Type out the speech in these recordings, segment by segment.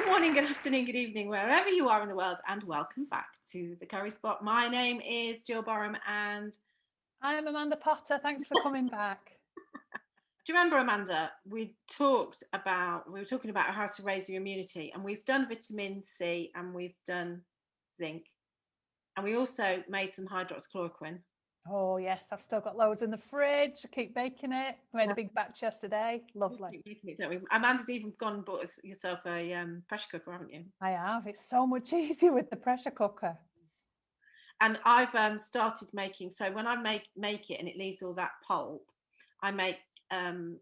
Good morning, good afternoon, good evening, wherever you are in the world, and welcome back to the Curry Spot. My name is Jill Boreham, and I'm Amanda Potter. Thanks for coming back. do you remember, Amanda? We were talking about how to raise your immunity, and we've done vitamin C and we've done zinc, and we also made some hydroxychloroquine. Oh yes, I've still got loads in the fridge. I keep baking it. I made a big batch yesterday. Lovely. We keep making it, don't we? Amanda's even gone and bought yourself a pressure cooker, haven't you? I have. It's so much easier with the pressure cooker. And I've started making. So when I make it and it leaves all that pulp, I make an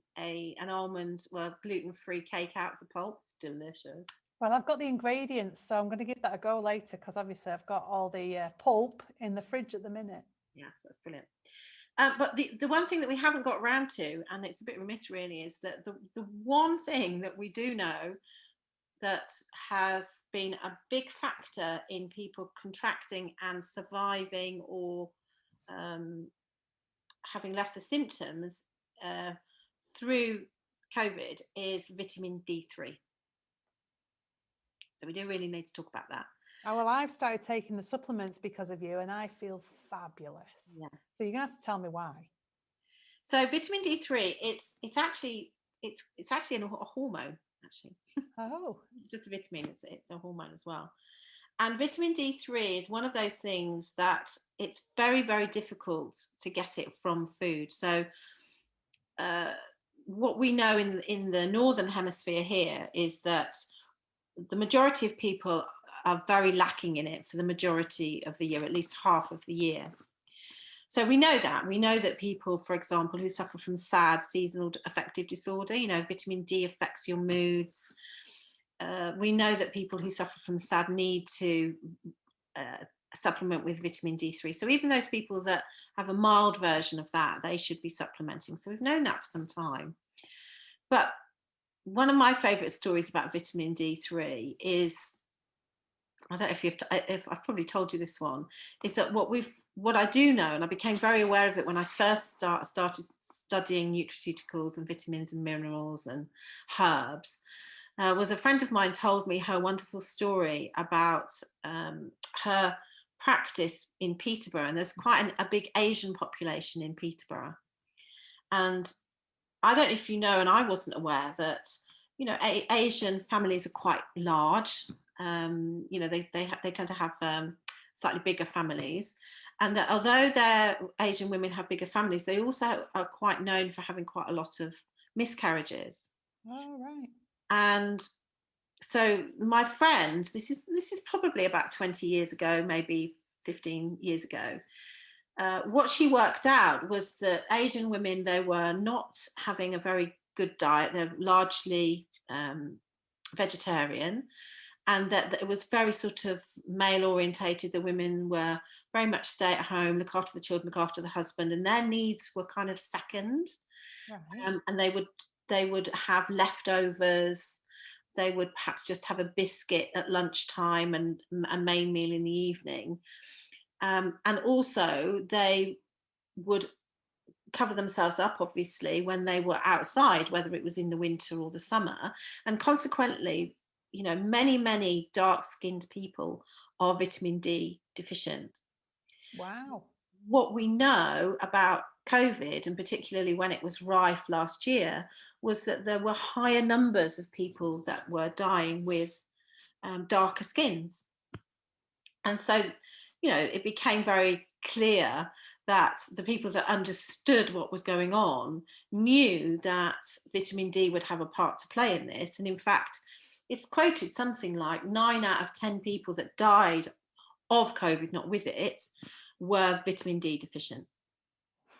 almond, gluten-free cake out of the pulp. It's delicious. Well, I've got the ingredients, so I'm going to give that a go later because obviously I've got all the pulp in the fridge at the minute. Yeah, so that's brilliant. But the one thing that we haven't got around to, and it's a bit remiss really, is that the one thing that we do know that has been a big factor in people contracting and surviving or having lesser symptoms through COVID is vitamin D3. So we do really need to talk about that. Oh, well, I've started taking the supplements because of you and I feel fabulous. Yeah. So you're going to have to tell me why. So vitamin D3, it's actually a hormone, actually. Oh. Just a vitamin, it's a hormone as well. And vitamin D3 is one of those things that it's very, very difficult to get it from food. So what we know in the northern hemisphere here is that the majority of people are very lacking in it for the majority of the year, at least half of the year. So we know that people, for example, who suffer from SAD, seasonal affective disorder, vitamin D affects your moods. We know that people who suffer from SAD need to supplement with vitamin D3. So even those people that have a mild version of that, they should be supplementing. So we've known that for some time. But one of my favorite stories about vitamin D3 is, I don't know if I've probably told you this one, is that what I do know, and I became very aware of it when I first started studying nutraceuticals and vitamins and minerals and herbs, was a friend of mine told me her wonderful story about her practice in Peterborough. And there's quite a big Asian population in Peterborough. And I don't know if you know, and I wasn't aware that, Asian families are quite large. They tend to have slightly bigger families. And that although their Asian women have bigger families, they also are quite known for having quite a lot of miscarriages. Oh, right. And so my friend, this is probably about 20 years ago, maybe 15 years ago, what she worked out was that Asian women, they were not having a very good diet. They're largely vegetarian, and that it was very sort of male orientated. The women were very much stay at home, look after the children, look after the husband, and their needs were kind of second. Right. And they would have leftovers. They would perhaps just have a biscuit at lunchtime and a main meal in the evening. And also they would cover themselves up, obviously, when they were outside, whether it was in the winter or the summer. And consequently, many dark-skinned people are vitamin D deficient. Wow. What we know about COVID, and particularly when it was rife last year, was that there were higher numbers of people that were dying with darker skins. And so, it became very clear that the people that understood what was going on knew that vitamin D would have a part to play in this. And in fact, it's quoted something like 9 out of 10 people that died of COVID, not with it, were vitamin D deficient.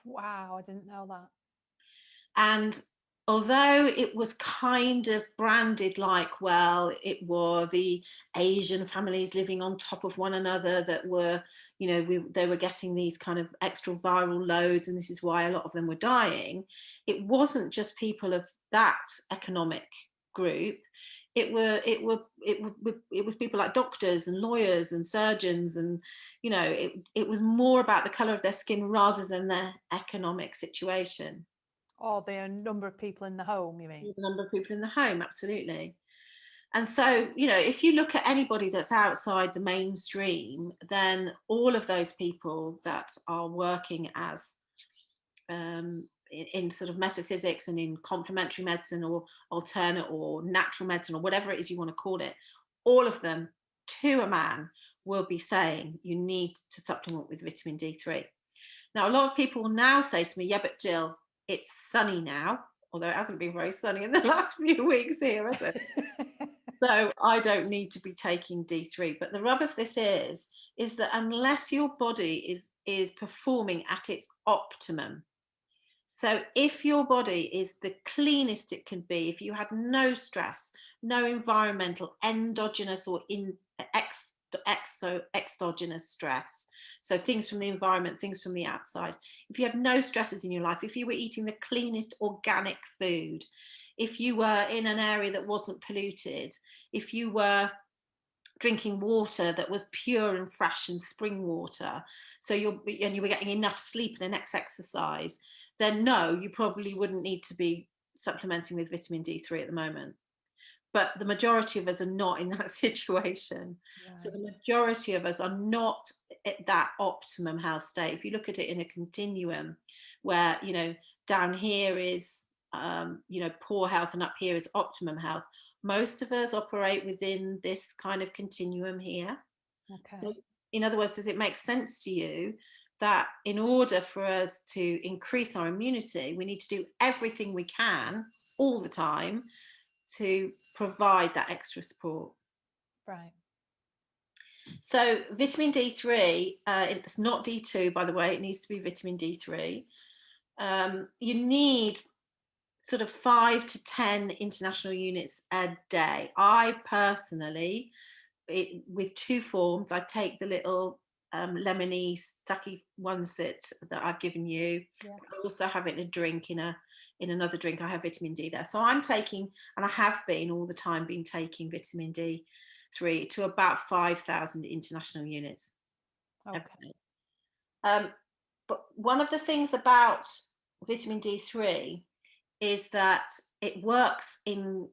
Wow, I didn't know that. And although it was kind of branded like, well, it were the Asian families living on top of one another that were, they were getting these kind of extra viral loads, and this is why a lot of them were dying. It wasn't just people of that economic group. It was people like doctors and lawyers and surgeons, and it was more about the color of their skin rather than their economic situation. Or the number of people in the home, you mean? The number of people in the home, absolutely. And so, you know, if you look at anybody that's outside the mainstream, then all of those people that are working as in sort of metaphysics and in complementary medicine or alternate or natural medicine or whatever it is you want to call it, all of them to a man will be saying you need to supplement with vitamin D3. Now, a lot of people will now say to me, yeah, but Jill, it's sunny now, although it hasn't been very sunny in the last few weeks here, has it? So I don't need to be taking D3. But the rub of this is that unless your body is performing at its optimum, so if your body is the cleanest it can be, if you had no stress, no environmental, endogenous or exogenous stress, so things from the environment, things from the outside, if you had no stresses in your life, if you were eating the cleanest organic food, if you were in an area that wasn't polluted, if you were drinking water that was pure and fresh and spring water, so you were getting enough sleep and enough exercise, then no, you probably wouldn't need to be supplementing with vitamin D3 at the moment. But the majority of us are not in that situation. Right. So the majority of us are not at that optimum health state. If you look at it in a continuum where, you know, down here is, you know, poor health and up here is optimum health, most of us operate within this kind of continuum here. Okay. So in other words, does it make sense to you that in order for us to increase our immunity, we need to do everything we can all the time to provide that extra support? Right. So vitamin D3, it's not D2, by the way, it needs to be vitamin D3. You need sort of 5 to 10 international units a day. I personally, with 2 forms, I take the little lemony stucky ones that I've given you. Yeah. I also have it in a drink, in another drink I have vitamin D there. So I'm taking, and I have been all the time been taking vitamin D3 to about 5,000 international units. Okay. But one of the things about vitamin D3 is that it works in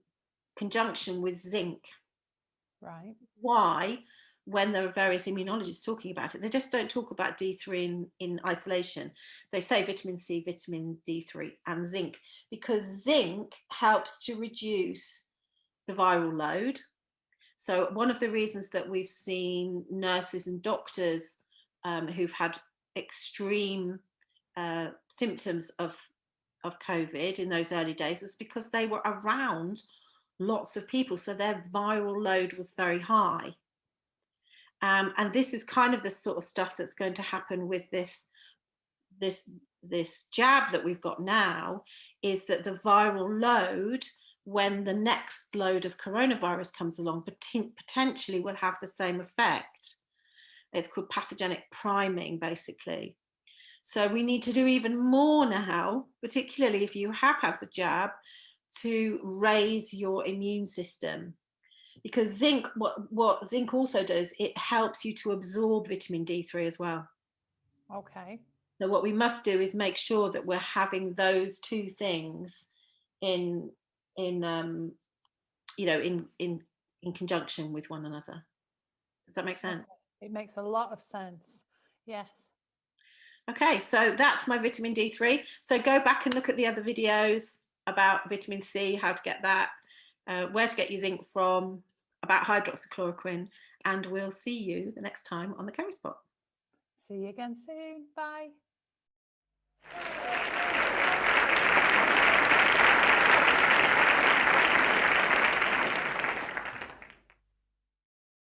conjunction with zinc. Right. Why? When there are various immunologists talking about it, they just don't talk about D3 in isolation. They say vitamin C, vitamin D3 and zinc, because zinc helps to reduce the viral load. So one of the reasons that we've seen nurses and doctors who've had extreme symptoms of COVID in those early days was because they were around lots of people, so their viral load was very high. And this is kind of the sort of stuff that's going to happen with this jab that we've got now, is that the viral load, when the next load of coronavirus comes along, potentially will have the same effect. It's called pathogenic priming, basically. So we need to do even more now, particularly if you have had the jab, to raise your immune system. Because zinc, what zinc also does, it helps you to absorb vitamin D3 as well. Okay. So what we must do is make sure that we're having those two things in conjunction with one another. Does that make sense? Okay. It makes a lot of sense. Yes. Okay, so that's my vitamin D3. So go back and look at the other videos about vitamin C, how to get that, where to get your zinc from, about hydroxychloroquine, and we'll see you the next time on the Curry Spot. See you again soon. Bye.